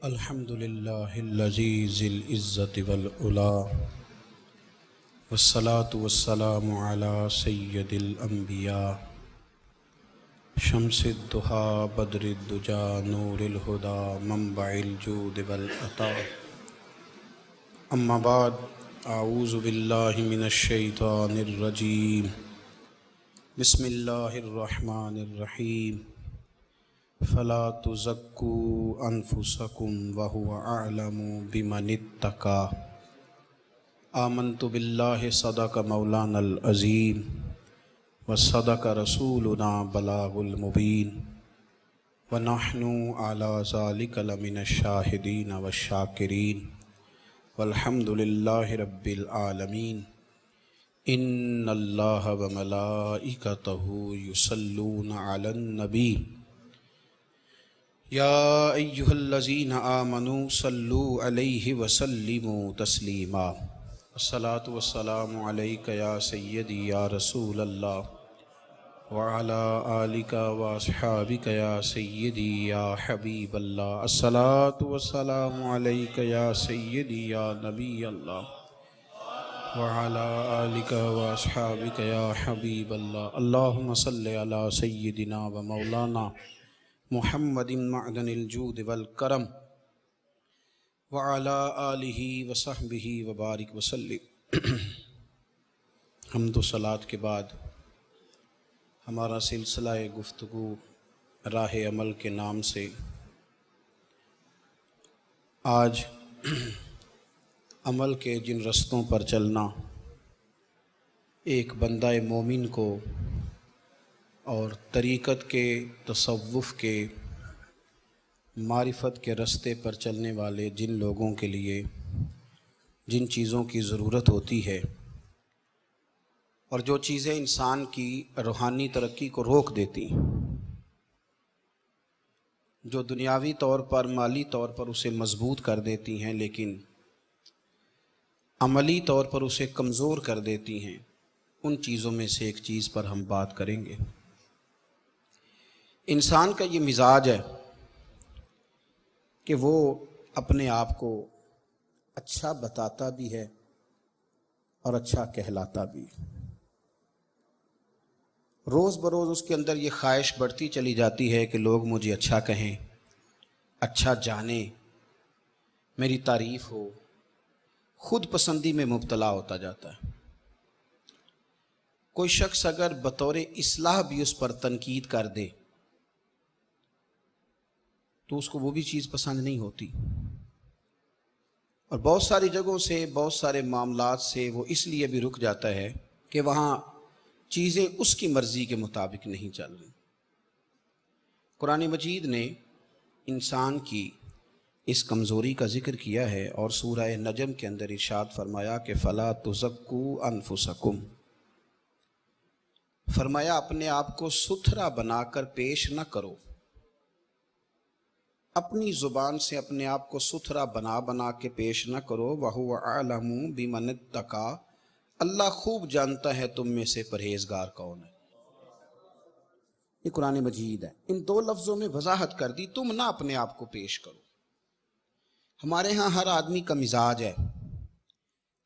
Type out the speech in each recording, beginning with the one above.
الحمد للہ الذی ذی العزة والعلا والصلاة والسلام علی سید الانبیاء شمس الضحیٰ بدر الدجا نور الہدی منبع الجود والعطاء اما بعد اعوذ باللہ من الشیطان الرجیم بسم اللہ الرحمن الرحیم فلا تزکوا انفسکم وهو اعلم بمن اتقى آمنت باللہ صدق مولانا العظیم وصدق رسولنا بلاغ المبین ونحن علی ذلک لمن الشاہدین والشاکرین والحمد للہ رب العالمین ان اللہ وملائکتہ یصلون علی النبی یا ایہا الذین آمنوا صلوا علیہ وسلموا تسلیما الصلاۃ والسلام علیک یا سیدی یا رسول اللہ وعلی آلک واصحابک یا سیدی یا حبیب اللہ الصلاۃ والسلام علیک یا سیدی یا نبی اللہ وعلی آلک واصحابک یا حبیب اللہ اللہم صلی علی سیدنا و مولانا محمد معدن الجود والکرم وعلی آلہ وصحبہ وبارک وسلم۔ حمد و صلاۃ کے بعد ہمارا سلسلہ گفتگو راہ عمل کے نام سے آج عمل کے جن رستوں پر چلنا ایک بندہ مومن کو اور طریقت کے تصوف کے معرفت کے رستے پر چلنے والے جن لوگوں کے لیے جن چیزوں کی ضرورت ہوتی ہے اور جو چیزیں انسان کی روحانی ترقی کو روک دیتی، جو دنیاوی طور پر مالی طور پر اسے مضبوط کر دیتی ہیں لیکن عملی طور پر اسے کمزور کر دیتی ہیں، ان چیزوں میں سے ایک چیز پر ہم بات کریں گے۔ انسان کا یہ مزاج ہے کہ وہ اپنے آپ کو اچھا بتاتا بھی ہے اور اچھا کہلاتا بھی۔ روز بروز اس کے اندر یہ خواہش بڑھتی چلی جاتی ہے کہ لوگ مجھے اچھا کہیں، اچھا جانیں، میری تعریف ہو، خود پسندی میں مبتلا ہوتا جاتا ہے۔ کوئی شخص اگر بطور اصلاح بھی اس پر تنقید کر دے تو اس کو وہ بھی چیز پسند نہیں ہوتی، اور بہت ساری جگہوں سے بہت سارے معاملات سے وہ اس لیے بھی رک جاتا ہے کہ وہاں چیزیں اس کی مرضی کے مطابق نہیں چل رہی۔ قرآن مجید نے انسان کی اس کمزوری کا ذکر کیا ہے اور سورہ نجم کے اندر ارشاد فرمایا کہ فلا تزکوا انفسکم، فرمایا اپنے آپ کو ستھرا بنا کر پیش نہ کرو، اپنی زبان سے اپنے آپ کو ستھرا بنا کے پیش نہ کرو۔ وَهُوَ أَعْلَمُ بِمَنِ اتَّقَى، اللہ خوب جانتا ہے تم میں سے پرہیزگار کون ہے۔ یہ قرآن مجید ہے، ان دو لفظوں میں وضاحت کر دی، تم نہ اپنے آپ کو پیش کرو۔ ہمارے ہاں ہر آدمی کا مزاج ہے،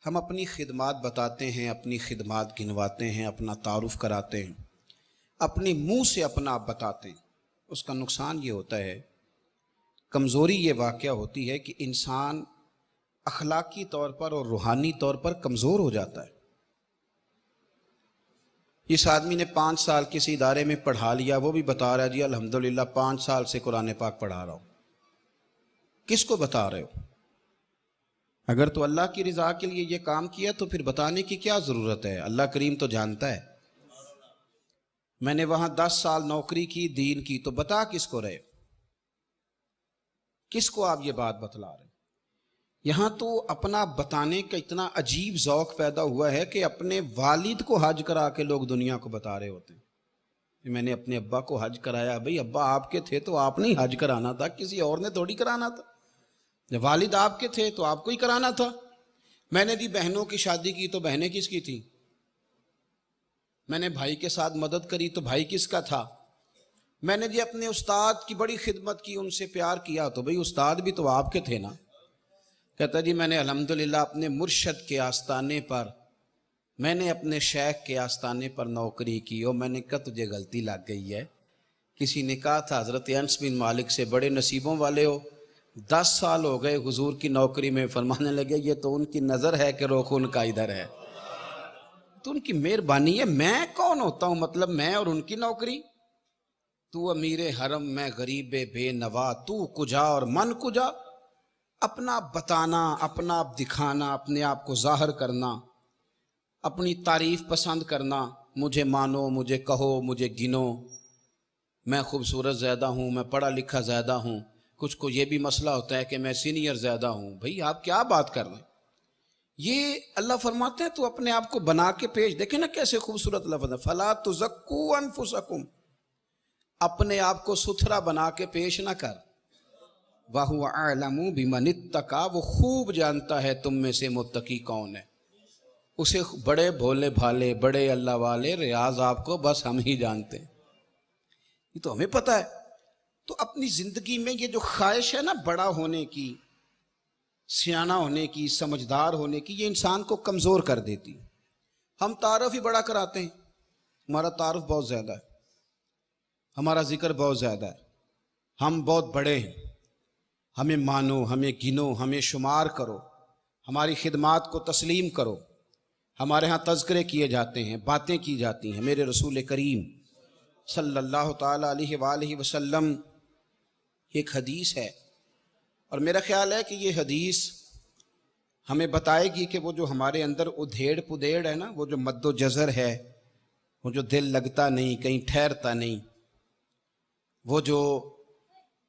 ہم اپنی خدمات بتاتے ہیں، اپنی خدمات گنواتے ہیں، اپنا تعارف کراتے ہیں، اپنے منہ سے اپنا آپ بتاتے ہیں۔ اس کا نقصان یہ ہوتا ہے، کمزوری یہ واقعہ ہوتی ہے کہ انسان اخلاقی طور پر اور روحانی طور پر کمزور ہو جاتا ہے۔ اس آدمی نے 5 سال کسی ادارے میں پڑھا لیا، وہ بھی بتا رہا ہے جی الحمدللہ 5 سال سے قرآن پاک پڑھا رہا ہوں۔ کس کو بتا رہے ہو؟ اگر تو اللہ کی رضا کے لیے یہ کام کیا تو پھر بتانے کی کیا ضرورت ہے؟ اللہ کریم تو جانتا ہے۔ میں نے وہاں 10 سال نوکری کی، دین کی، تو بتا کس کو رہے ہو؟ کس کو آپ یہ بات بتلا رہے ہیں؟ یہاں تو اپنا بتانے کا اتنا عجیب ذوق پیدا ہوا ہے کہ اپنے والد کو حج کرا کے لوگ دنیا کو بتا رہے ہوتے ہیں۔ میں نے اپنے ابا کو حج کرایا، بھئی ابا آپ کے تھے تو آپ نے حج کرانا تھا، کسی اور نے تھوڑی کرانا تھا۔ جب والد آپ کے تھے تو آپ کو ہی کرانا تھا۔ میں نے دی بہنوں کی شادی کی تو بہنیں کس کی تھیں؟ میں نے بھائی کے ساتھ مدد کری تو بھائی کس کا تھا؟ میں نے جی اپنے استاد کی بڑی خدمت کی، ان سے پیار کیا، تو بھئی استاد بھی تو آپ کے تھے نا۔ کہتا جی میں نے الحمدللہ اپنے مرشد کے آستانے پر، میں نے اپنے شیخ کے آستانے پر نوکری کی، اور میں نے کہا تجھے غلطی لگ گئی ہے۔ کسی نے کہا تھا حضرت انس بن مالک سے بڑے نصیبوں والے ہو، 10 سال ہو گئے حضور کی نوکری میں، فرمانے لگے یہ تو ان کی نظر ہے کہ رخ ان کا ادھر ہے، تو ان کی مہربانی ہے، میں کون ہوتا ہوں مطلب میں اور ان کی نوکری؟ تو امیر حرم میں غریب بے نوا، تو کجا اور من کجا؟ اپنا بتانا، اپنا آپ دکھانا، اپنے آپ کو ظاہر کرنا، اپنی تعریف پسند کرنا، مجھے مانو، مجھے کہو، مجھے گنو، میں خوبصورت زیادہ ہوں، میں پڑھا لکھا زیادہ ہوں۔ کچھ کو یہ بھی مسئلہ ہوتا ہے کہ میں سینئر زیادہ ہوں۔ بھئی آپ کیا بات کر رہے ہیں؟ یہ اللہ فرماتے ہیں تو اپنے آپ کو بنا کے پیش، دیکھیں نا کیسے خوبصورت لفظ ہے، فَلَا تُزَكُّوا أَنفُسَكُمْ، اپنے آپ کو ستھرا بنا کے پیش نہ کر، وَهُوَ أَعْلَمُ بِمَنِ اتَّقَىٰ، وہ خوب جانتا ہے تم میں سے متقی کون ہے۔ اسے بڑے بھولے بھالے، بڑے اللہ والے ریاض آپ کو بس ہم ہی جانتے ہیں، یہ تو ہمیں پتہ ہے۔ تو اپنی زندگی میں یہ جو خواہش ہے نا بڑا ہونے کی، سیانہ ہونے کی، سمجھدار ہونے کی، یہ انسان کو کمزور کر دیتی۔ ہم تعارف ہی بڑا کراتے ہیں، ہمارا تعارف بہت زیادہ ہے، ہمارا ذکر بہت زیادہ ہے، ہم بہت بڑے ہیں، ہمیں مانو، ہمیں گنو، ہمیں شمار کرو، ہماری خدمات کو تسلیم کرو، ہمارے ہاں تذکرے کیے جاتے ہیں، باتیں کی جاتی ہیں۔ میرے رسول کریم صلی اللہ تعالیٰ علیہ وآلہ وسلم، ایک حدیث ہے، اور میرا خیال ہے کہ یہ حدیث ہمیں بتائے گی کہ وہ جو ہمارے اندر ادھیڑ پدیڑ ہے نا، وہ جو مد و جزر ہے، وہ جو دل لگتا نہیں، کہیں ٹھہرتا نہیں، وہ جو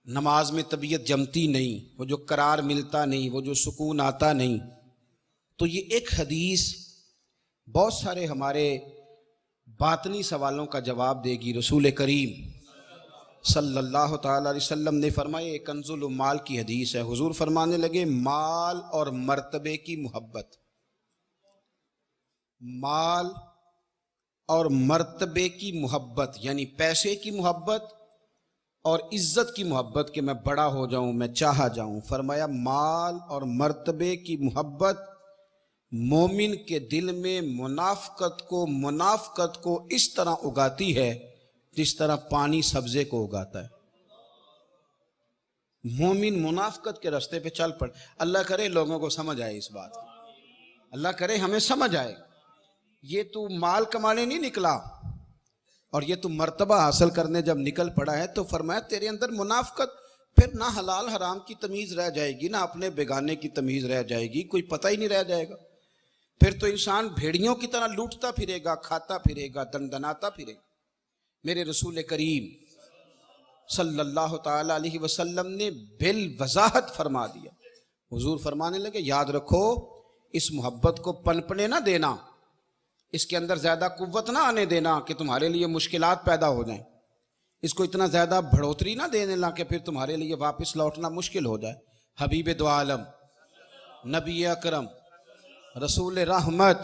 نماز میں طبیعت جمتی نہیں، وہ جو قرار ملتا نہیں، وہ جو سکون آتا نہیں، تو یہ ایک حدیث بہت سارے ہمارے باطنی سوالوں کا جواب دے گی۔ رسول کریم صلی اللہ تعالیٰ علیہ وسلم نے فرمایا، ایک کنز المال کی حدیث ہے، حضور فرمانے لگے مال اور مرتبے کی محبت، مال اور مرتبے کی محبت، یعنی پیسے کی محبت اور عزت کی محبت کہ میں بڑا ہو جاؤں، میں چاہا جاؤں۔ فرمایا مال اور مرتبے کی محبت مومن کے دل میں منافقت کو اس طرح اگاتی ہے جس طرح پانی سبزے کو اگاتا ہے۔ مومن منافقت کے راستے پہ چل پڑ، اللہ کرے لوگوں کو سمجھ آئے اس بات کی، اللہ کرے ہمیں سمجھ آئے۔ یہ تو مال کمانے نہیں نکلا، اور یہ تو مرتبہ حاصل کرنے جب نکل پڑا ہے، تو فرمایا تیرے اندر منافقت، پھر نہ حلال حرام کی تمیز رہ جائے گی، نہ اپنے بیگانے کی تمیز رہ جائے گی، کوئی پتہ ہی نہیں رہ جائے گا۔ پھر تو انسان بھیڑیوں کی طرح لوٹتا پھرے گا، کھاتا پھرے گا، دندناتا پھرے گا۔ میرے رسول کریم صلی اللہ تعالیٰ علیہ وسلم نے بالوضاحت فرما دیا۔ حضور فرمانے لگے یاد رکھو، اس محبت کو پنپنے نہ دینا، اس کے اندر زیادہ قوت نہ آنے دینا کہ تمہارے لیے مشکلات پیدا ہو جائیں، اس کو اتنا زیادہ بڑھوتری نہ دینے لا کہ پھر تمہارے لیے واپس لوٹنا مشکل ہو جائے۔ حبیب دو عالم، نبی اکرم، رسول رحمت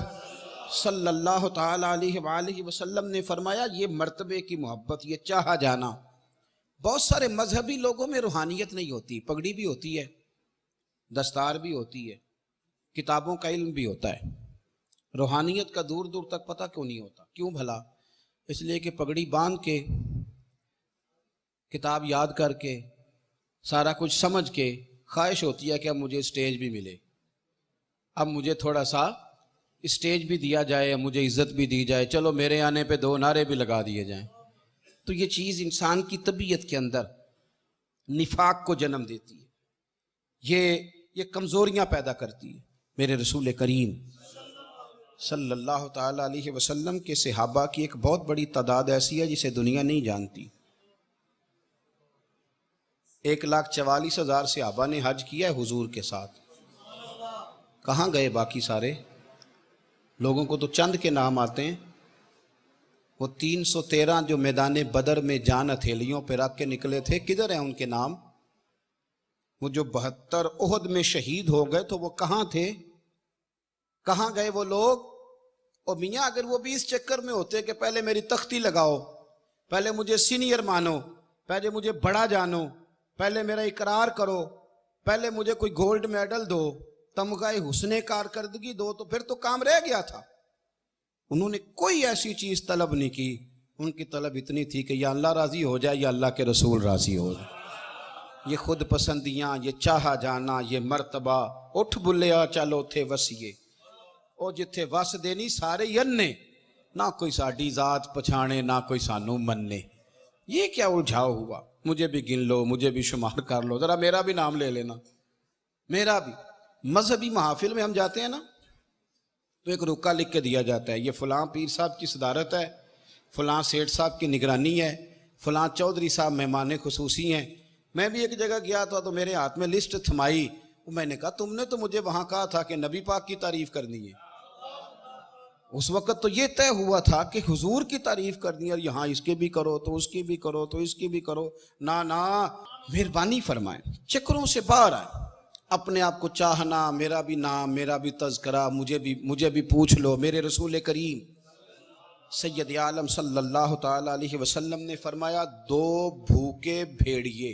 صلی اللہ تعالیٰ علیہ وآلہ وسلم نے فرمایا یہ مرتبے کی محبت، یہ چاہا جانا۔ بہت سارے مذہبی لوگوں میں روحانیت نہیں ہوتی، پگڑی بھی ہوتی ہے، دستار بھی ہوتی ہے، کتابوں کا علم بھی ہوتا ہے، روحانیت کا دور دور تک پتہ کیوں نہیں ہوتا؟ کیوں بھلا؟ اس لیے کہ پگڑی باندھ کے، کتاب یاد کر کے، سارا کچھ سمجھ کے خواہش ہوتی ہے کہ اب مجھے اسٹیج بھی ملے، اب مجھے تھوڑا سا اسٹیج بھی دیا جائے، مجھے عزت بھی دی جائے، چلو میرے آنے پہ 2 نعرے بھی لگا دیے جائیں۔ تو یہ چیز انسان کی طبیعت کے اندر نفاق کو جنم دیتی ہے، یہ کمزوریاں پیدا کرتی ہے۔ میرے رسول کریم صلی اللہ تعالیٰ علیہ وسلم کے صحابہ کی ایک بہت بڑی تعداد ایسی ہے جسے دنیا نہیں جانتی۔ 1,44,000 صحابہ نے حج کیا ہے حضور کے ساتھ۔ کہاں گئے باقی سارے؟ لوگوں کو تو چند کے نام آتے ہیں، وہ 313 جو میدان بدر میں جان ہتھیلیوں پہ رکھ کے نکلے تھے، کدھر ہیں ان کے نام؟ وہ جو 72 احد میں شہید ہو گئے تو وہ کہاں تھے؟ کہاں گئے وہ لوگ؟ اور میاں اگر وہ بھی اس چکر میں ہوتے کہ پہلے میری تختی لگاؤ، پہلے مجھے سینئر مانو، پہلے مجھے بڑا جانو، پہلے میرا اقرار کرو، پہلے مجھے کوئی گولڈ میڈل دو، تمغہ حسن کارکردگی دو، تو پھر تو کام رہ گیا تھا۔ انہوں نے کوئی ایسی چیز طلب نہیں کی، ان کی طلب اتنی تھی کہ یا اللہ راضی ہو جائے یا اللہ کے رسول راضی ہو جائے۔ یہ خود پسندیاں، یہ چاہا جانا، یہ مرتبہ، اٹھ بلیا چلو تھے وسیے، او جتھے وس دینی سارے یننے، نہ کوئی ساڈی ذات پچھانے نہ کوئی سانو مننے۔ یہ کیا الجھاؤ ہوا؟ مجھے بھی گن لو، مجھے بھی شمار کر لو، ذرا میرا بھی نام لے لینا، میرا بھی۔ مذہبی محافل میں ہم جاتے ہیں نا تو ایک رکا لکھ کے دیا جاتا ہے، یہ فلاں پیر صاحب کی صدارت ہے، فلاں سیٹھ صاحب کی نگرانی ہے، فلاں چودھری صاحب مہمان خصوصی ہیں۔ میں بھی ایک جگہ گیا تھا تو میرے ہاتھ میں لسٹ تھمائی، میں نے کہا تم نے تو مجھے وہاں کہا تھا کہ نبی پاک کی تعریف کرنی ہے۔ اس وقت تو یہ طے ہوا تھا کہ حضور کی تعریف کرنی ہے، اور یہاں اس کے بھی کرو تو اس کی بھی کرو تو اس کی بھی کرو۔ نہ مہربانی فرمائیں، چکروں سے باہر آئیں، اپنے آپ کو چاہنا، میرا بھی نام، میرا بھی تذکرہ، مجھے بھی پوچھ لو۔ میرے رسول کریم سید عالم صلی اللہ تعالی علیہ وسلم نے فرمایا، دو بھوکے بھیڑیے،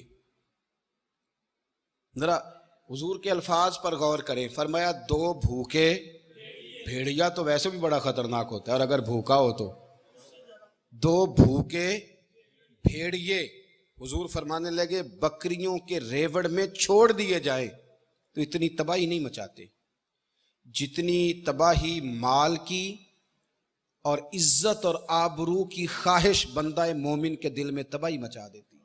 ذرا حضور کے الفاظ پر غور کریں، فرمایا دو بھوکے بھیڑیا تو ویسے بھی بڑا خطرناک ہوتا ہے، اور اگر بھوکا ہو تو دو بھوکے بھیڑیے، حضور فرمانے لگے بکریوں کے ریوڑ میں چھوڑ دیے جائیں تو اتنی تباہی نہیں مچاتے جتنی تباہی مال کی اور عزت اور آبرو کی خواہش بندہ مومن کے دل میں تباہی مچا دیتی۔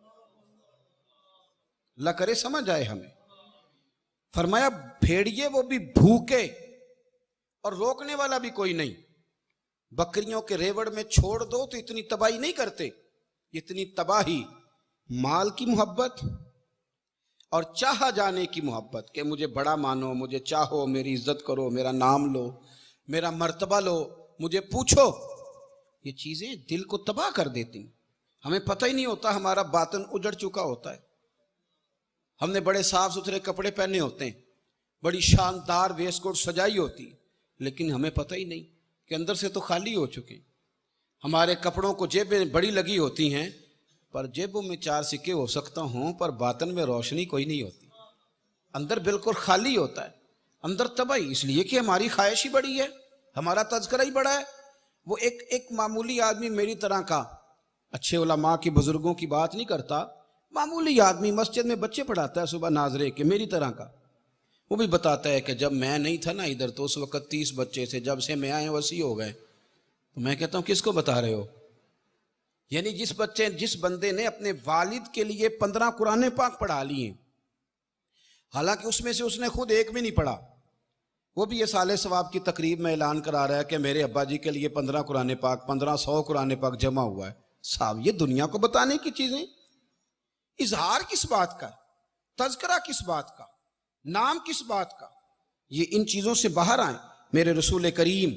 اللہ کرے سمجھ آئے ہمیں۔ فرمایا بھیڑیے وہ بھی بھوکے اور روکنے والا بھی کوئی نہیں، بکریوں کے ریوڑ میں چھوڑ دو تو اتنی تباہی نہیں کرتے، اتنی تباہی مال کی محبت اور چاہا جانے کی محبت، کہ مجھے بڑا مانو، مجھے چاہو، میری عزت کرو، میرا نام لو، میرا مرتبہ لو، مجھے پوچھو۔ یہ چیزیں دل کو تباہ کر دیتی، ہمیں پتہ ہی نہیں ہوتا، ہمارا باطن اجڑ چکا ہوتا ہے۔ ہم نے بڑے صاف ستھرے کپڑے پہنے ہوتے ہیں، بڑی شاندار ویسٹ کوٹ سجائی ہوتی، لیکن ہمیں پتہ ہی نہیں کہ اندر سے تو خالی ہو چکے۔ ہمارے کپڑوں کو جیبیں بڑی لگی ہوتی ہیں، پر جیبوں میں 4 سکے ہو سکتا ہوں، پر باطن میں روشنی کوئی نہیں ہوتی، اندر بالکل خالی ہوتا ہے، اندر تباہی، اس لیے کہ ہماری خواہش ہی بڑی ہے، ہمارا تذکرہ ہی بڑا ہے۔ وہ ایک معمولی آدمی میری طرح کا، اچھے علماء کی بزرگوں کی بات نہیں کرتا، معمولی آدمی مسجد میں بچے پڑھاتا ہے صبح ناظرے کے، میری طرح کا، وہ بھی بتاتا ہے کہ جب میں نہیں تھا نا ادھر تو اس وقت 30 بچے تھے، جب سے میں آئے وسیع ہو گئے۔ تو میں کہتا ہوں کس کو بتا رہے ہو؟ یعنی جس بندے نے اپنے والد کے لیے 15 قرآن پاک پڑھا لیے، حالانکہ اس میں سے اس نے خود ایک بھی نہیں پڑھا، وہ بھی یہ سال ثواب کی تقریب میں اعلان کرا رہا ہے کہ میرے ابا جی کے لیے 15 قرآن پاک، 1500 قرآن پاک جمع ہوا ہے۔ صاحب یہ دنیا کو بتانے کی چیزیں، اظہار کس بات کا، تذکرہ کس بات کا، نام کس بات کا؟ یہ ان چیزوں سے باہر آئیں۔ میرے رسول کریم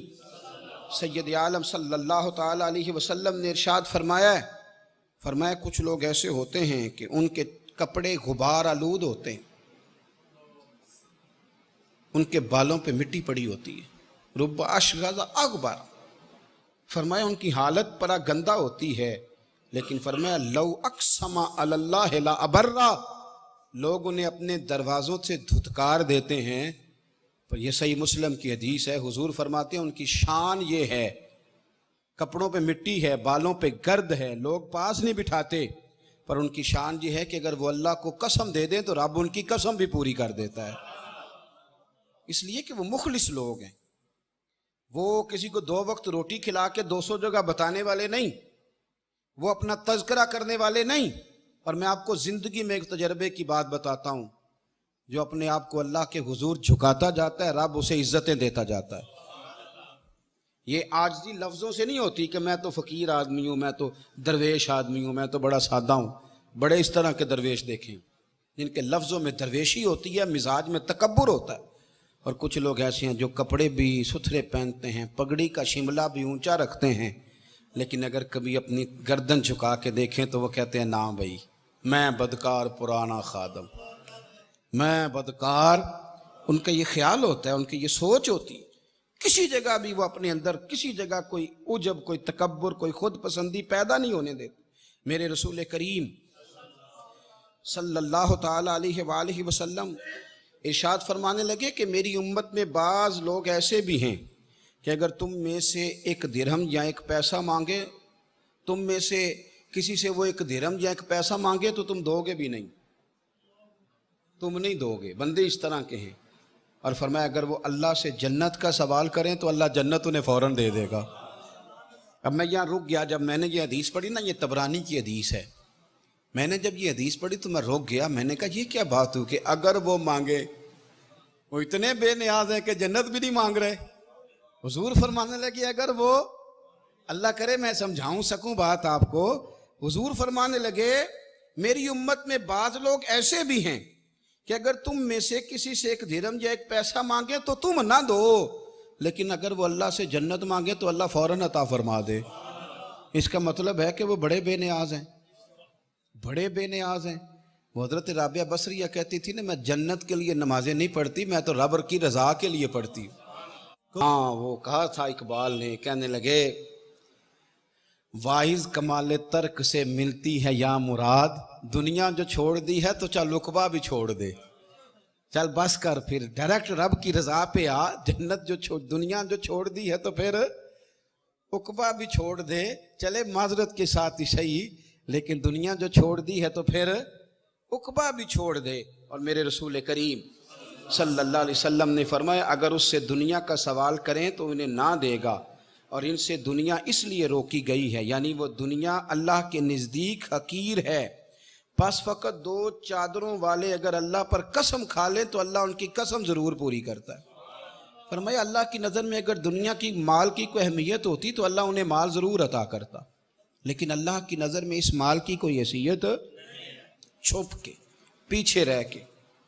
سید عالم صلی اللہ تعالی علیہ وسلم نے ارشاد فرمایا کچھ لوگ ایسے ہوتے ہیں کہ ان کے کپڑے غبار آلود ہوتے ہیں، ان کے بالوں پہ مٹی پڑی ہوتی ہے، رب اشغاز اغبر، فرمایا ان کی حالت پرا گندہ ہوتی ہے، لیکن فرمایا لو اقسم علی اللہ لا ابرا، لوگ انہیں اپنے دروازوں سے دھتکار دیتے ہیں۔ پر یہ صحیح مسلم کی حدیث ہے، حضور فرماتے ہیں ان کی شان یہ ہے، کپڑوں پہ مٹی ہے، بالوں پہ گرد ہے، لوگ پاس نہیں بٹھاتے، پر ان کی شان یہ ہے کہ اگر وہ اللہ کو قسم دے دیں تو رب ان کی قسم بھی پوری کر دیتا ہے، اس لیے کہ وہ مخلص لوگ ہیں، وہ کسی کو 2 وقت روٹی کھلا کے 200 جگہ بتانے والے نہیں، وہ اپنا تذکرہ کرنے والے نہیں۔ اور میں آپ کو زندگی میں ایک تجربے کی بات بتاتا ہوں، جو اپنے آپ کو اللہ کے حضور جھکاتا جاتا ہے، رب اسے عزتیں دیتا جاتا ہے۔ یہ عاجزی لفظوں سے نہیں ہوتی کہ میں تو فقیر آدمی ہوں، میں تو درویش آدمی ہوں، میں تو بڑا سادہ ہوں۔ بڑے اس طرح کے درویش دیکھیں جن کے لفظوں میں درویشی ہوتی ہے، مزاج میں تکبر ہوتا ہے، اور کچھ لوگ ایسے ہیں جو کپڑے بھی ستھرے پہنتے ہیں، پگڑی کا شملہ بھی اونچا رکھتے ہیں، لیکن اگر کبھی اپنی گردن جھکا کے دیکھیں تو وہ کہتے ہیں نا بھائی میں بدکار پرانا خادم، میں بدکار۔ ان کا یہ خیال ہوتا ہے، ان کی یہ سوچ ہوتی ہے، کسی جگہ بھی وہ اپنے اندر کسی جگہ کوئی عجب، کوئی تکبر، کوئی خود پسندی پیدا نہیں ہونے دیتے۔ میرے رسول کریم صلی اللہ تعالی علیہ وآلہ وسلم ارشاد فرمانے لگے کہ میری امت میں بعض لوگ ایسے بھی ہیں کہ اگر تم میں سے ایک درہم یا ایک پیسہ مانگے، تم میں سے کسی سے وہ ایک درہم یا ایک پیسہ مانگے تو تم دو گے بھی نہیں، تم نہیں دو گے۔ بندے اس طرح کے ہیں۔ اور فرمایا اگر وہ اللہ سے جنت کا سوال کریں تو اللہ جنت انہیں فوراً دے دے گا۔ اب میں یہاں رک گیا، جب میں نے یہ حدیث پڑھی نا، یہ طبرانی کی حدیث ہے، میں نے جب یہ حدیث پڑھی تو میں رک گیا، میں نے کہا یہ کیا بات ہو کہ اگر وہ مانگے، وہ اتنے بے نیاز ہیں کہ جنت بھی نہیں مانگ رہے۔ حضور فرمانے لگے اگر وہ، اللہ کرے میں سمجھاؤں سکوں بات آپ کو، حضور فرمانے لگے میری امت میں بعض لوگ ایسے بھی ہیں کہ اگر تم میں سے کسی سے ایک درہم یا ایک پیسہ مانگے تو تم نہ دو، لیکن اگر وہ اللہ سے جنت مانگے تو اللہ فوراً عطا فرما دے۔ اس کا مطلب ہے کہ وہ بڑے بے نیاز ہیں، بڑے بے نیاز ہیں۔ وہ حضرت رابعہ بصریہ کہتی تھی نا، میں جنت کے لیے نمازیں نہیں پڑھتی، میں تو رب کی رضا کے لیے پڑھتی ہوں۔ ہاں وہ کہا تھا اقبال نے، کہنے لگے واعظ کمال ترک سے ملتی ہے یا مراد، دنیا جو چھوڑ دی ہے تو چل عقبہ بھی چھوڑ دے، چل بس کر پھر ڈائریکٹ رب کی رضا پہ آ، جنت جو دنیا جو چھوڑ دی ہے تو پھر عقبہ بھی چھوڑ دے، چلے معذرت کے ساتھ ہی صحیح، لیکن دنیا جو چھوڑ دی ہے تو پھر عقبہ بھی چھوڑ دے۔ اور میرے رسول کریم صلی اللہ علیہ وسلم نے فرمایا اگر اس سے دنیا کا سوال کریں تو انہیں نہ دے گا، اور ان سے دنیا اس لیے روکی گئی ہے، یعنی وہ دنیا اللہ کے نزدیک حقیر ہے، بس فقط دو چادروں والے اگر اللہ پر قسم کھا لیں تو اللہ ان کی قسم ضرور پوری کرتا ہے۔ فرمایا اللہ کی نظر میں اگر دنیا کی مال کی کوئی اہمیت ہوتی تو اللہ انہیں مال ضرور عطا کرتا، لیکن اللہ کی نظر میں اس مال کی کوئی حیثیت، چھپ کے، پیچھے رہ کے،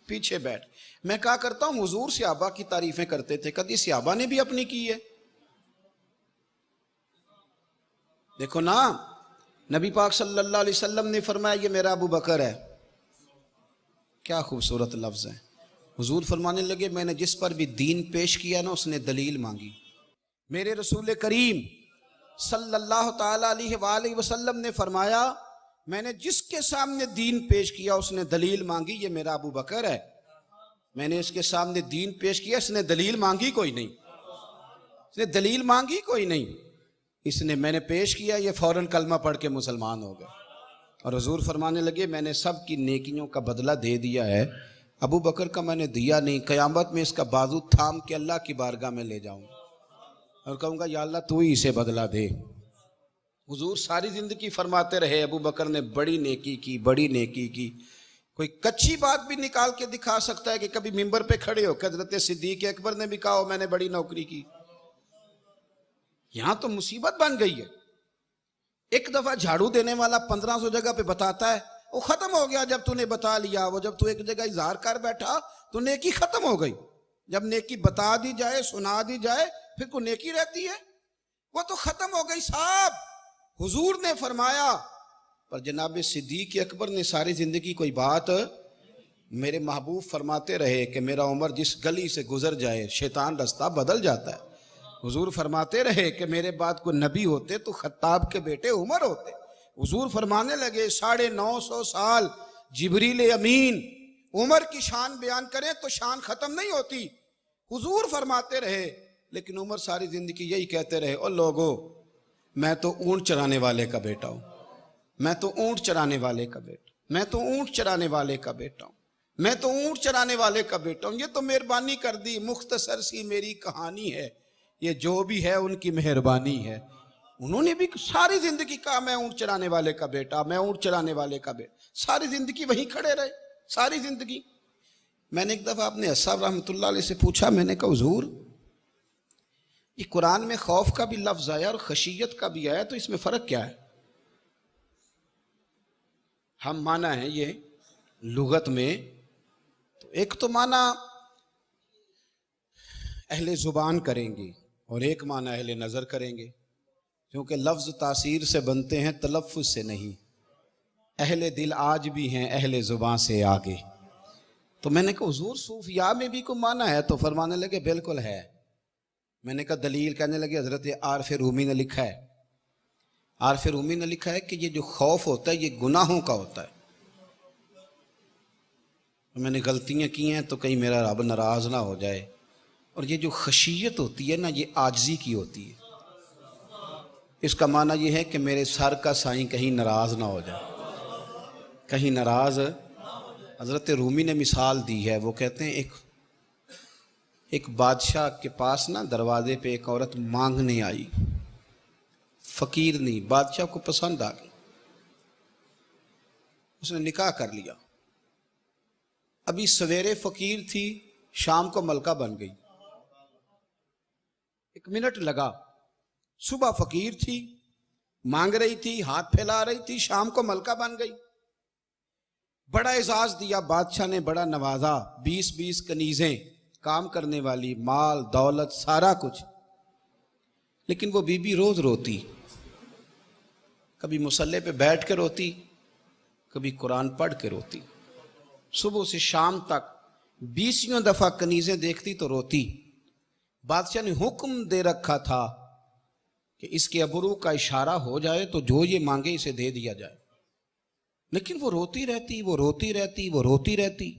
پیچھے بیٹھ۔ میں کہا کرتا ہوں حضور صحابہ کی تعریفیں کرتے تھے، کبھی صحابہ نے بھی اپنی کی ہے؟ دیکھو نا، نبی پاک صلی اللہ علیہ وسلم نے فرمایا یہ میرا ابو بکر ہے، کیا خوبصورت لفظ ہے۔ حضور فرمانے لگے میں نے جس پر بھی دین پیش کیا نا اس نے دلیل مانگی۔ میرے رسول کریم صلی اللہ تعالی علیہ وآلہ وسلم نے فرمایا میں نے جس کے سامنے دین پیش کیا اس نے دلیل مانگی، یہ میرا ابو بکر ہے۔ میں نے اس کے سامنے دین پیش کیا، اس نے دلیل مانگی کوئی نہیں، اس نے دلیل مانگی کوئی نہیں، اس نے میں نے پیش کیا، یہ فوراً کلمہ پڑھ کے مسلمان ہو گئے۔ اور حضور فرمانے لگے میں نے سب کی نیکیوں کا بدلہ دے دیا ہے، ابو بکر کا میں نے دیا نہیں، قیامت میں اس کا بازو تھام کے اللہ کی بارگاہ میں لے جاؤں اور کہوں گا یا اللہ تو ہی اسے بدلہ دے۔ حضور ساری زندگی فرماتے رہے ابو بکر نے بڑی نیکی کی، بڑی نیکی کی۔ کوئی کچھی بات بھی نکال کے دکھا سکتا ہے کہ کبھی ممبر پہ کھڑے ہو کہ حضرت صدیق اکبر نے بھی کہا ہو میں نے بڑی نوکری کی؟ یہاں تو مصیبت بن گئی ہے۔ ایک دفعہ جھاڑو دینے والا 1500 جگہ پہ بتاتا ہے، وہ ختم ہو گیا جب تو نے بتا لیا، وہ جب تو ایک جگہ اظہار کر بیٹھا تو نیکی ختم ہو گئی۔ جب نیکی بتا دی جائے، سنا دی جائے، پھر کوئی نیکی رہتی ہے؟ وہ تو ختم ہو گئی صاحب۔ حضور نے فرمایا، پر جناب صدیق اکبر نے ساری زندگی کوئی بات، میرے محبوب فرماتے رہے کہ میرا عمر جس گلی سے گزر جائے شیطان رستہ بدل جاتا ہے۔ حضور فرماتے رہے کہ میرے بعد کوئی نبی ہوتے تو خطاب کے بیٹے عمر ہوتے۔ حضور فرمانے لگے 950 سال جبریل امین عمر کی شان بیان کریں تو شان ختم نہیں ہوتی۔ حضور فرماتے رہے، لیکن عمر ساری زندگی یہی کہتے رہے، او لوگو میں تو اونٹ چرانے والے کا بیٹا ہوں، میں تو اونٹ چرانے والے کا بیٹا، میں تو اونٹ چرانے والے کا بیٹا ہوں، میں تو اونٹ چرانے والے کا بیٹا ہوں۔ یہ تو مہربانی کر دی، مختصر سی میری کہانی ہے، یہ جو بھی ہے ان کی مہربانی ہے۔ انہوں نے بھی ساری زندگی کہا میں اونٹ چرانے والے کا بیٹا، میں اونٹ چرانے والے کا بیٹا، ساری زندگی وہیں کھڑے رہے، ساری زندگی۔ میں نے ایک دفعہ اپنے اصحاب رحمۃ اللہ علیہ سے پوچھا، میں نے کہا حضور یہ قرآن میں خوف کا بھی لفظ آیا اور خشیت کا بھی آیا، تو اس میں فرق کیا ہے؟ ہم معنی ہیں یہ لغت میں، تو ایک تو معنی اہل زبان کریں گے اور ایک معنی اہل نظر کریں گے، کیونکہ لفظ تاثیر سے بنتے ہیں تلفظ سے نہیں۔ اہل دل آج بھی ہیں اہل زبان سے آگے۔ تو میں نے کہا حضور صوفیاء میں بھی کوئی معنی ہے؟ تو فرمانے لگے بالکل ہے۔ میں نے کہا دلیل؟ کہنے لگے حضرت عارف رومی نے لکھا ہے، عارف رومی نے لکھا ہے کہ یہ جو خوف ہوتا ہے یہ گناہوں کا ہوتا ہے، میں نے غلطیاں کی ہیں تو کہیں میرا رب ناراض نہ ہو جائے. اور یہ جو خشیت ہوتی ہے نا، یہ عاجزی کی ہوتی ہے. اس کا معنی یہ ہے کہ میرے سر کا سائیں کہیں ناراض نہ ہو جائے، کہیں ناراض. حضرت رومی نے مثال دی ہے، وہ کہتے ہیں ایک بادشاہ کے پاس نا دروازے پہ ایک عورت مانگنے آئی، فقیر نہیں، بادشاہ کو پسند آ گئی، اس نے نکاح کر لیا. ابھی سویرے فقیر تھی، شام کو ملکہ بن گئی. 1 منٹ لگا. صبح فقیر تھی، مانگ رہی تھی، ہاتھ پھیلا رہی تھی، شام کو ملکہ بن گئی. بڑا اعزاز دیا بادشاہ نے، بڑا نوازا، 20 کنیزیں، کام کرنے والی، مال دولت سارا کچھ. لیکن وہ بی بی روز روتی، کبھی مصلے پہ بیٹھ کے روتی، کبھی قرآن پڑھ کے روتی. صبح سے شام تک 20 دفعہ کنیزیں دیکھتی تو روتی. بادشاہ نے حکم دے رکھا تھا کہ اس کے ابرو کا اشارہ ہو جائے تو جو یہ مانگے اسے دے دیا جائے. لیکن وہ روتی رہتی، وہ روتی رہتی، وہ روتی رہتی.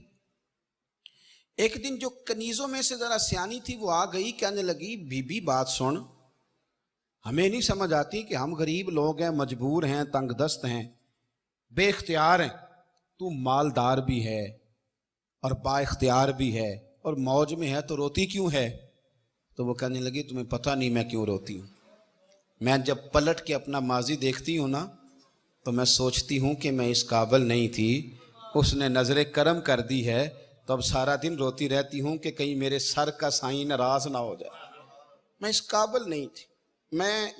ایک دن جو کنیزوں میں سے ذرا سیانی تھی وہ آ گئی، کہنے لگی بی بی بات سن، ہمیں نہیں سمجھ آتی کہ ہم غریب لوگ ہیں، مجبور ہیں، تنگ دست ہیں، بے اختیار ہیں، تو مالدار بھی ہے اور با اختیار بھی ہے اور موج میں ہے تو روتی کیوں ہے؟ تو وہ کہنے لگی تمہیں پتہ نہیں میں کیوں روتی ہوں. میں جب پلٹ کے اپنا ماضی دیکھتی ہوں نا تو میں سوچتی ہوں کہ میں اس قابل نہیں تھی، اس نے نظر کرم کر دی ہے، تو اب سارا دن روتی رہتی ہوں کہ کہیں میرے سر کا سائیں ناراض نہ ہو جائے. میں اس قابل نہیں تھی،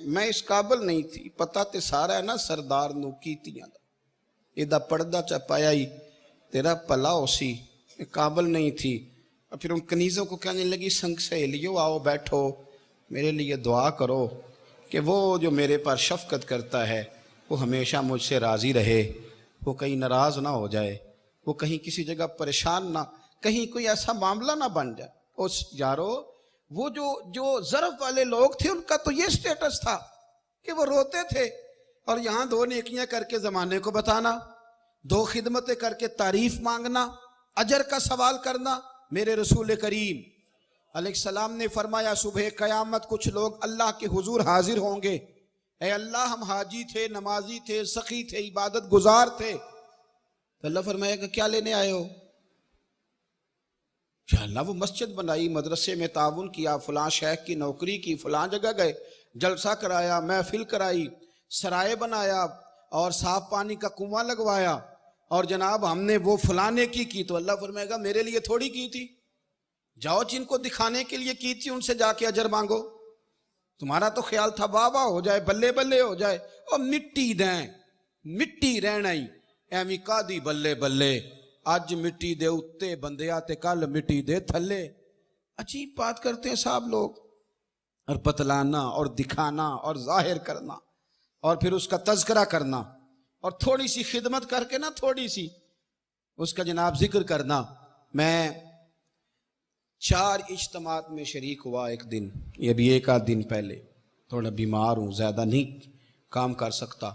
میں اس قابل نہیں تھی. پتہ تے سارا ہے نا سردار نو کیتیاں دا، ایدہ پردہ چپایا ہی تیرا پلا ہو سی، قابل نہیں تھی. اور پھر ان کنیزوں کو کہنے لگی سنگ سہیلیو آؤ بیٹھو، میرے لیے دعا کرو کہ وہ جو میرے پر شفقت کرتا ہے وہ ہمیشہ مجھ سے راضی رہے، وہ کہیں ناراض نہ ہو جائے، وہ کہیں کسی جگہ پریشان نہ، کہیں کوئی ایسا معاملہ نہ بن جائے. اس یارو وہ جو ظرف والے لوگ تھے ان کا تو یہ سٹیٹس تھا کہ وہ روتے تھے، اور یہاں 2 نیکیاں کر کے زمانے کو بتانا، 2 خدمتیں کر کے تعریف مانگنا، اجر کا سوال کرنا. میرے رسول کریم علیہ السلام نے فرمایا صبح قیامت کچھ لوگ اللہ کے حضور حاضر ہوں گے، اے اللہ ہم حاجی تھے، نمازی تھے، سخی تھے، عبادت گزار تھے. تو اللہ فرمائے گا کیا لینے آئے ہو؟ یا اللہ وہ مسجد بنائی، مدرسے میں تعاون کیا، فلاں شیخ کی نوکری کی، فلاں جگہ گئے، جلسہ کرایا، محفل کرائی، سرائے بنایا اور صاف پانی کا کنواں لگوایا، اور جناب ہم نے وہ فلانے کی. تو اللہ فرمائے گا میرے لیے تھوڑی کی تھی، جاؤ جن کو دکھانے کے لیے کی تھی ان سے جا کے اجر مانگو. تمہارا تو خیال تھا واہ واہ ہو جائے، بلے بلے ہو جائے، اور مٹی دیں، مٹی رہنا ہی ایویں کادی بلے بلے، اج مٹی دے اتے بندیا تے کل مٹی دے تھلے. عجیب بات کرتے ہیں صاحب لوگ، اور بتلانا اور دکھانا اور ظاہر کرنا اور پھر اس کا تذکرہ کرنا اور تھوڑی سی خدمت کر کے نا، تھوڑی سی اس کا جناب ذکر کرنا. میں 4 اجتماعات میں شریک ہوا ایک دن، یہ بھی 1 آدھ دن پہلے، تھوڑا بیمار ہوں، زیادہ نہیں کام کر سکتا،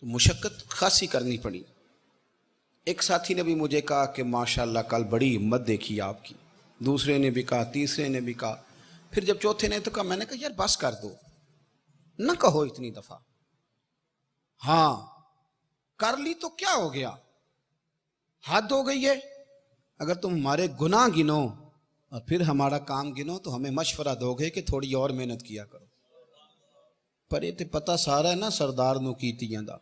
تو مشقت خاصی کرنی پڑی. ایک ساتھی نے بھی مجھے کہا کہ ماشاءاللہ کل بڑی ہمت دیکھی آپ کی، دوسرے نے بھی کہا، تیسرے نے بھی کہا، پھر جب چوتھے نے تو کہا، میں نے کہا یار بس کر دو، نہ کہو اتنی دفعہ. ہاں کر لی تو کیا ہو گیا، حد ہو گئی ہے. اگر تم ہمارے گناہ گنو اور پھر ہمارا کام گنو تو ہمیں مشورہ دو گے کہ تھوڑی اور محنت کیا کرو. پر یہ تے پتہ سارا ہے نا سردار نو کیتیاں دا،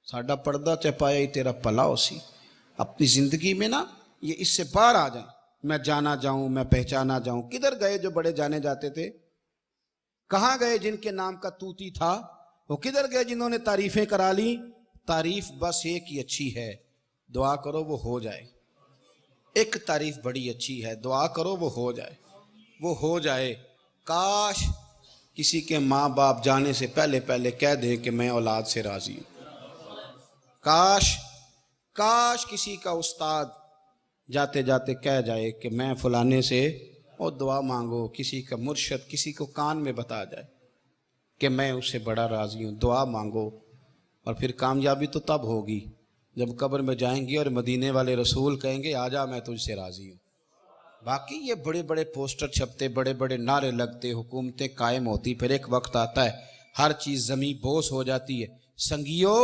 ساڈا پردہ چپایا ہی تیرا پلا ہو سی. اپنی زندگی میں نا یہ اس سے باہر آ جائیں، میں جانا جاؤں، میں پہچانا جاؤں. کدھر گئے جو بڑے جانے جاتے تھے؟ کہاں گئے جن کے نام کا توتی تھا؟ وہ کدھر گئے جنہوں نے تعریفیں کرا لی؟ تعریف بس ایک ہی اچھی ہے، دعا کرو وہ ہو جائے. ایک تعریف بڑی اچھی ہے، دعا کرو وہ ہو جائے، وہ ہو جائے. کاش کسی کے ماں باپ جانے سے پہلے کہہ دیں کہ میں اولاد سے راضی ہوں. کاش کسی کا استاد جاتے جاتے کہہ جائے کہ میں فلانے سے اور دعا مانگو. کسی کا مرشد کسی کو کان میں بتا جائے کہ میں اس سے بڑا راضی ہوں، دعا مانگو. اور پھر کامیابی تو تب ہوگی جب قبر میں جائیں گے اور مدینے والے رسول کہیں گے آجا میں تجھ سے راضی ہوں. باقی یہ بڑے بڑے پوسٹر چھپتے، بڑے بڑے نعرے لگتے، حکومتیں قائم ہوتی، پھر ایک وقت آتا ہے ہر چیز زمین بوس ہو جاتی ہے. سنگیو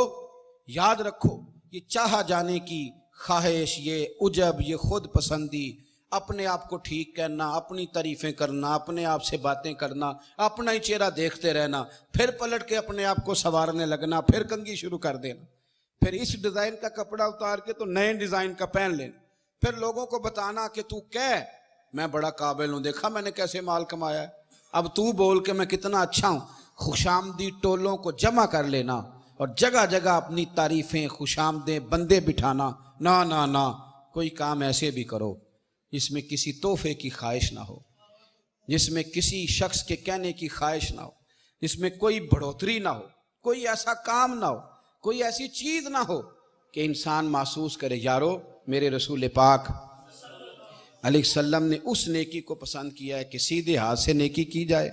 یاد رکھو، یہ چاہا جانے کی خواہش، یہ عجب، یہ خود پسندی، اپنے آپ کو ٹھیک کہنا، اپنی تعریفیں کرنا، اپنے آپ سے باتیں کرنا، اپنا ہی چہرہ دیکھتے رہنا، پھر پلٹ کے اپنے آپ کو سنوارنے لگنا، پھر کنگھی شروع کر دینا، پھر اس ڈیزائن کا کپڑا اتار کے تو نئے ڈیزائن کا پہن لینا، پھر لوگوں کو بتانا کہ تو کہہ میں بڑا قابل ہوں، دیکھا میں نے کیسے مال کمایا ہے، اب تو بول کہ میں کتنا اچھا ہوں. خوشامدی ٹولوں کو جمع کر لینا اور جگہ جگہ اپنی تعریفیں، خوشامدیں بندے بٹھانا. نہ نہ نہ، کوئی کام ایسے بھی کرو جس میں کسی تحفے کی خواہش نہ ہو، جس میں کسی شخص کے کہنے کی خواہش نہ ہو، جس میں کوئی بڑھوتری نہ ہو، کوئی ایسا کام نہ ہو، کوئی ایسی چیز نہ ہو کہ انسان محسوس کرے یارو میرے رسول پاک علیہ السلام نے اس نیکی کو پسند کیا ہے کہ سیدھے ہاتھ سے نیکی کی جائے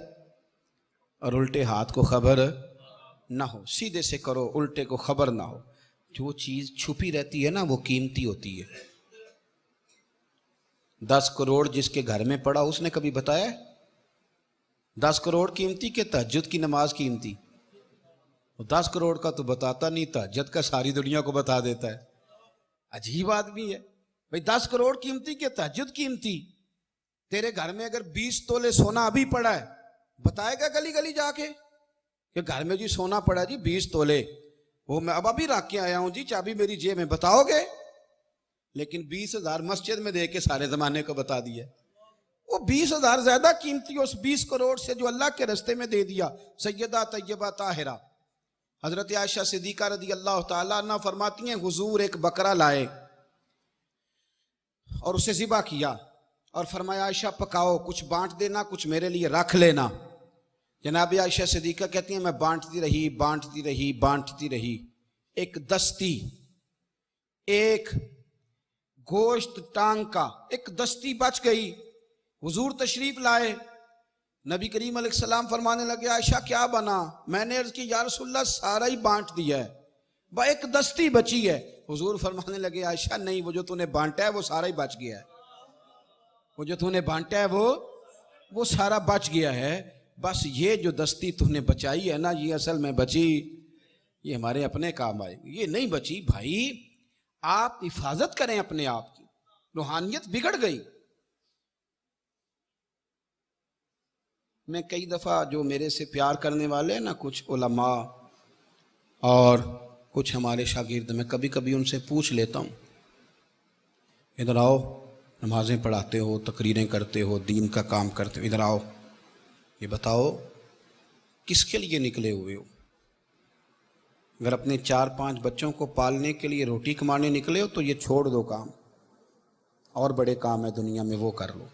اور الٹے ہاتھ کو خبر نہ ہو. سیدھے سے کرو، الٹے کو خبر نہ ہو. جو چیز چھپی رہتی ہے نا وہ قیمتی ہوتی ہے. 10 کروڑ جس کے گھر میں پڑا اس نے کبھی بتایا 10 کروڑ قیمتی کہ تہجد کی نماز قیمتی؟ 10 کروڑ کا تو بتاتا نہیں، تہجد کا ساری دنیا کو بتا دیتا ہے. عجیب آدمی ہے بھئی. 10 کروڑ قیمتی کہ تہجد قیمتی؟ تیرے گھر میں اگر 20 تولے سونا ابھی پڑا ہے بتائے گا گلی گلی جا کے کہ گھر میں جی سونا پڑا جی 20 تولے، وہ میں اب ابھی رکھ کے آیا ہوں جی، چابی میری جیب میں، بتاؤ گے؟ لیکن 20,000 مسجد میں دے کے سارے زمانے کو بتا دیا. وہ 20,000 زیادہ قیمتی اس 20 کروڑ سے جو اللہ کے رستے میں دے دیا. سیدہ طیبہ طاہرہ حضرت عائشہ صدیقہ رضی اللہ تعالیٰ عنہ فرماتی ہیں حضور ایک بکرا لائے اور اسے ذبح کیا اور فرمایا عائشہ پکاؤ، کچھ بانٹ دینا، کچھ میرے لیے رکھ لینا. جناب عائشہ صدیقہ کہتی ہیں میں بانٹتی رہی. ایک دستی، ایک گوشت ٹانگ کا ایک دستی بچ گئی. حضور تشریف لائے، نبی کریم علیہ السلام فرمانے لگے عائشہ کیا بنا؟ میں نے عرض کی یا رسول اللہ سارا ہی بانٹ دیا ہے، ایک دستی بچی ہے. حضور فرمانے لگے عائشہ نہیں، وہ جو تو نے بانٹا ہے وہ سارا ہی بچ گیا ہے، وہ جو تو نے بانٹا ہے وہ سارا بچ گیا ہے. بس یہ جو دستی تو نے بچائی ہے نا، یہ اصل میں بچی، یہ ہمارے اپنے کام آئے، یہ نہیں بچی. بھائی آپ حفاظت کریں اپنے آپ کی، روحانیت بگڑ گئی. میں کئی دفعہ جو میرے سے پیار کرنے والے ہیں نا، کچھ علماء اور کچھ ہمارے شاگرد، میں کبھی کبھی ان سے پوچھ لیتا ہوں ادھر آؤ، نمازیں پڑھاتے ہو، تقریریں کرتے ہو، دین کا کام کرتے ہو، ادھر آؤ، یہ بتاؤ کس کے لیے نکلے ہوئے ہو؟ اگر اپنے 4-5 بچوں کو پالنے کے لیے روٹی کمانے نکلے ہو تو یہ چھوڑ دو کام، اور بڑے کام ہے دنیا میں وہ کر لو.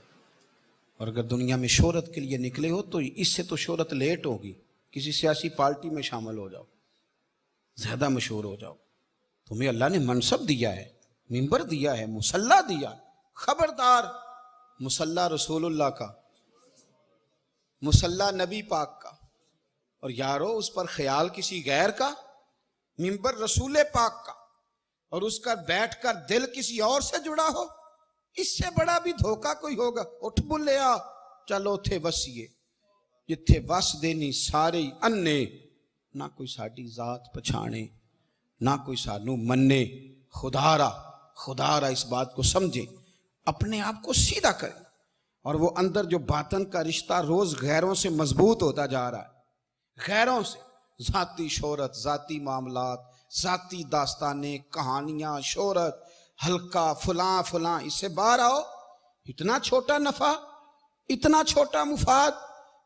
اور اگر دنیا میں شہرت کے لیے نکلے ہو تو اس سے تو شہرت لیٹ ہوگی، کسی سیاسی پارٹی میں شامل ہو جاؤ، زیادہ مشہور ہو جاؤ. تمہیں اللہ نے منصب دیا ہے، منبر دیا ہے، مصلی دیا. خبردار، مصلی رسول اللہ کا، مصلی نبی پاک کا، اور یارو اس پر خیال کسی غیر کا، منبر رسول پاک کا، اور اس کا بیٹھ کر دل کسی اور سے جڑا ہو، اس سے بڑا بھی دھوکہ کوئی ہوگا؟ اٹھ بلیا چلو تھے وسیے جتھے وس دینی سارے انے، نہ کوئی ساڈی ذات پچھانے، نہ کوئی سانو منے. خدا را اس بات کو سمجھے، اپنے آپ کو سیدھا کرے. اور وہ اندر جو باطن کا رشتہ روز غیروں سے مضبوط ہوتا جا رہا ہے، غیروں سے، ذاتی شہرت، ذاتی معاملات، ذاتی داستانیں، کہانیاں، شہرت، ہلکا فلاں، اس سے باہر آؤ. اتنا چھوٹا نفع، اتنا چھوٹا مفاد.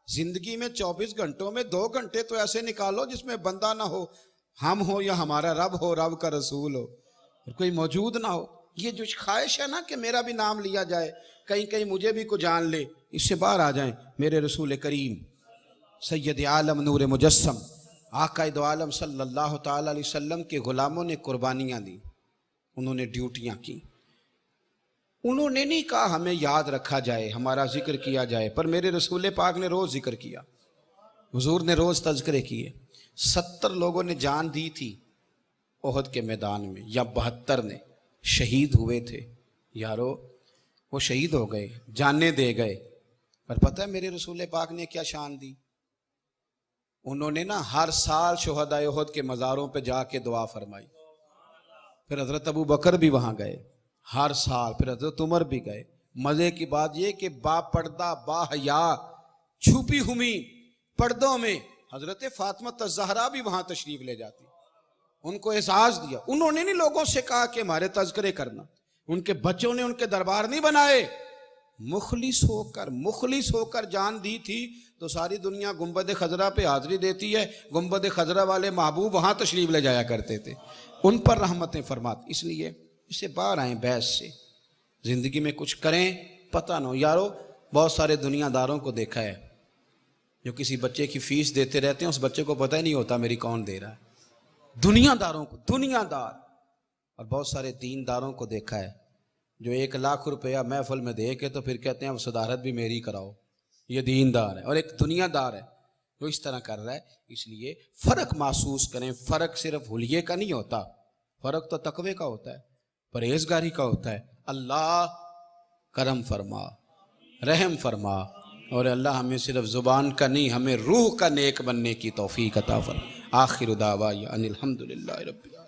زندگی میں 24 گھنٹوں میں 2 گھنٹے تو ایسے نکالو جس میں بندہ نہ ہو، ہم ہو یا ہمارا رب ہو، رب کا رسول ہو، اور کوئی موجود نہ ہو. یہ جو خواہش ہے نا کہ میرا بھی نام لیا جائے، کہیں مجھے بھی کو جان لے، اس سے باہر آ جائیں. میرے رسول کریم سید عالم نور مجسم آقا دو عالم صلی اللہ تعالی علیہ وسلم کے غلاموں نے قربانیاں دی، انہوں نے ڈیوٹیاں کی. انہوں نے نہیں کہا ہمیں یاد رکھا جائے، ہمارا ذکر کیا جائے، پر میرے رسول پاک نے روز ذکر کیا، حضور نے روز تذکرے کیے. 70 لوگوں نے جان دی تھی، احد کے میدان میں، یا 72 نے شہید ہوئے تھے یارو، وہ شہید ہو گئے، جانیں دے گئے، پر پتہ ہے میرے رسول پاک نے کیا شان دی؟ انہوں نے نا ہر سال شہداء احد کے مزاروں پہ جا کے دعا فرمائی. پھر حضرت ابو بکر بھی وہاں گئے ہر سال، پھر حضرت عمر بھی گئے. مزے کی بات یہ کہ با پردہ با حیا چھپی ہوئی پردوں میں حضرت فاطمہ الزہرا بھی وہاں تشریف لے جاتی، ان کو اعزاز دیا. انہوں نے نہیں لوگوں سے کہا کہ ہمارے تذکرے کرنا، ان کے بچوں نے ان کے دربار نہیں بنائے، مخلص ہو کر جان دی تھی. تو ساری دنیا گنبد خضرا پہ حاضری دیتی ہے، گنبد خضرا والے محبوب وہاں تشریف لے جایا کرتے تھے، ان پر رحمتیں فرمات. اس لیے اسے باہر آئیں بحث سے، زندگی میں کچھ کریں پتہ نہ ہو. یارو بہت سارے دنیا داروں کو دیکھا ہے جو کسی بچے کی فیس دیتے رہتے ہیں، اس بچے کو پتہ ہی نہیں ہوتا میری کون دے رہا ہے. دنیا داروں کو، دنیا دار. اور بہت سارے دین داروں کو دیکھا ہے جو 1,00,000 روپیہ محفل میں دے کے تو پھر کہتے ہیں اب صدارت بھی میری کراؤ. یہ دین دار ہے. اور ایک دنیا دار ہے جو اس طرح کر رہا ہے. اس لیے فرق محسوس کریں. فرق صرف حلیے کا نہیں ہوتا، فرق تو تقوی کا ہوتا ہے، پرہیزگاری کا ہوتا ہے. اللہ کرم فرما، رحم فرما، اور اللہ ہمیں صرف زبان کا نہیں، ہمیں روح کا نیک بننے کی توفیق عطا فرما. آخر دعوانا ان الحمدللہ رب العالمین.